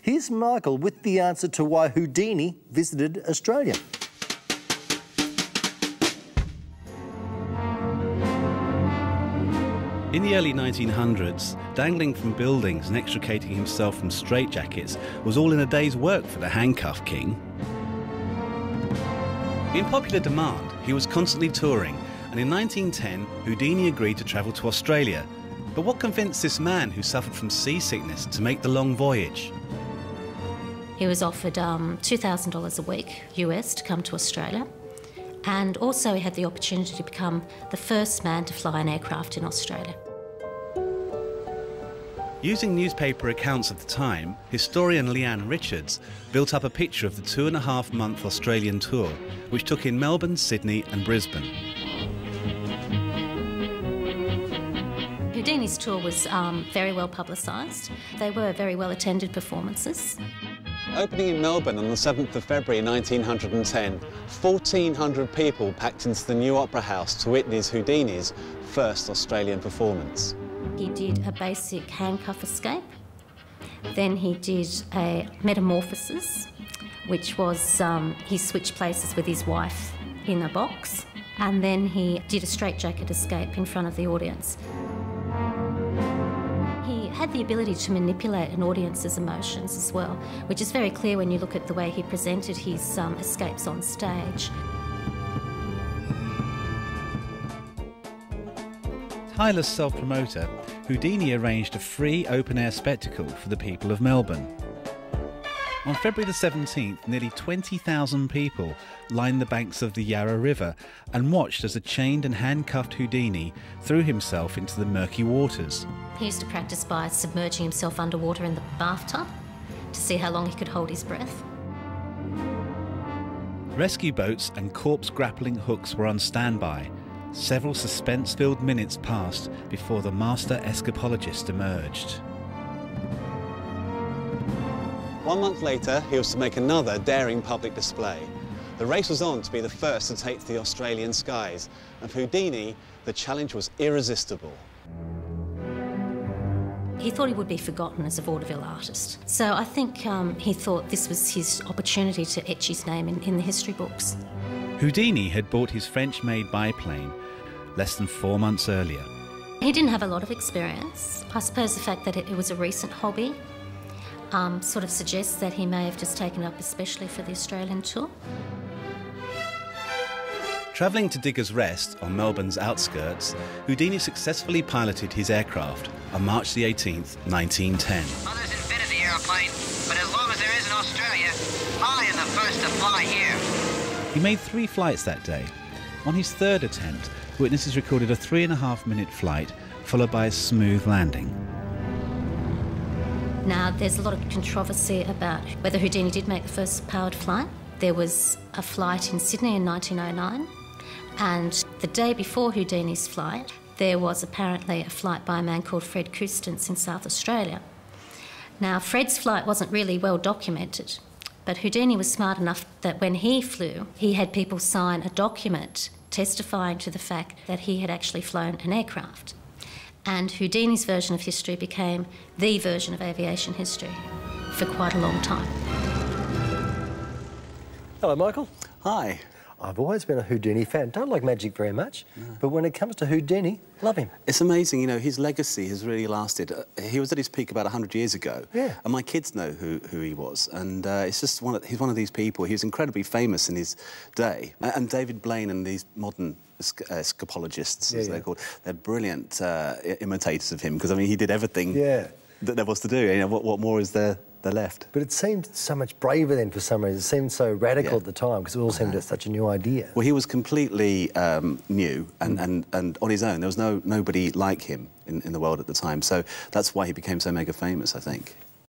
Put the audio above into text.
Here's Michael with the answer to why Houdini visited Australia. In the early 1900s, dangling from buildings and extricating himself from straitjackets was all in a day's work for the handcuff king. In popular demand, he was constantly touring, and in 1910, Houdini agreed to travel to Australia. But what convinced this man who suffered from seasickness to make the long voyage? He was offered $2,000 a week US to come to Australia, and also he had the opportunity to become the first man to fly an aircraft in Australia. Using newspaper accounts of the time, historian Leanne Richards built up a picture of the 2.5-month Australian tour, which took in Melbourne, Sydney and Brisbane. Houdini's tour was very well publicised. They were very well attended performances. Opening in Melbourne on the 7th of February 1910, 1,400 people packed into the new Opera House to witness Houdini's first Australian performance. He did a basic handcuff escape, then he did a metamorphosis, which was he switched places with his wife in a box, and then he did a straitjacket escape in front of the audience. He had the ability to manipulate an audience's emotions as well, which is very clear when you look at the way he presented his escapes on stage. Tireless self-promoter, Houdini arranged a free open-air spectacle for the people of Melbourne. On February the 17th, nearly 20,000 people lined the banks of the Yarra River and watched as a chained and handcuffed Houdini threw himself into the murky waters. He used to practice by submerging himself underwater in the bathtub to see how long he could hold his breath. Rescue boats and corpse-grappling hooks were on standby. Several suspense-filled minutes passed before the master escapologist emerged. 1 month later, he was to make another daring public display. The race was on to be the first to take to the Australian skies, and for Houdini, the challenge was irresistible. He thought he would be forgotten as a vaudeville artist. So I think he thought this was his opportunity to etch his name in the history books. Houdini had bought his French-made biplane less than 4 months earlier. He didn't have a lot of experience. I suppose the fact that it was a recent hobby sort of suggests that he may have just taken it up especially for the Australian tour. Travelling to Diggers Rest on Melbourne's outskirts, Houdini successfully piloted his aircraft on March the 18th, 1910. Others invented the aeroplane, but as long as there is an Australia, I am the first to fly here. He made 3 flights that day. On his 3rd attempt, witnesses recorded a 3.5-minute flight, followed by a smooth landing. Now, there's a lot of controversy about whether Houdini did make the first powered flight. There was a flight in Sydney in 1909, and the day before Houdini's flight, there was apparently a flight by a man called Fred Kustance in South Australia. Now, Fred's flight wasn't really well documented, but Houdini was smart enough that when he flew, he had people sign a document testifying to the fact that he had actually flown an aircraft. And Houdini's version of history became the version of aviation history for quite a long time. Hello, Michael. Hi. I've always been a Houdini fan. Don't like magic very much, but when it comes to Houdini, love him. It's amazing, you know, his legacy has really lasted. He was at his peak about 100 years ago. Yeah. And my kids know who he was. And it's just he's one of these people. He was incredibly famous in his day. And David Blaine and these modern escapologists, as they're called, they're brilliant imitators of him, because, I mean, he did everything that there was to do. You know, what more is there left? But it seemed so much braver then for some reason. It seemed so radical at the time, because it all seemed such a new idea. Well, he was completely new and on his own. There was nobody like him in the world at the time. So that's why he became so mega famous, I think.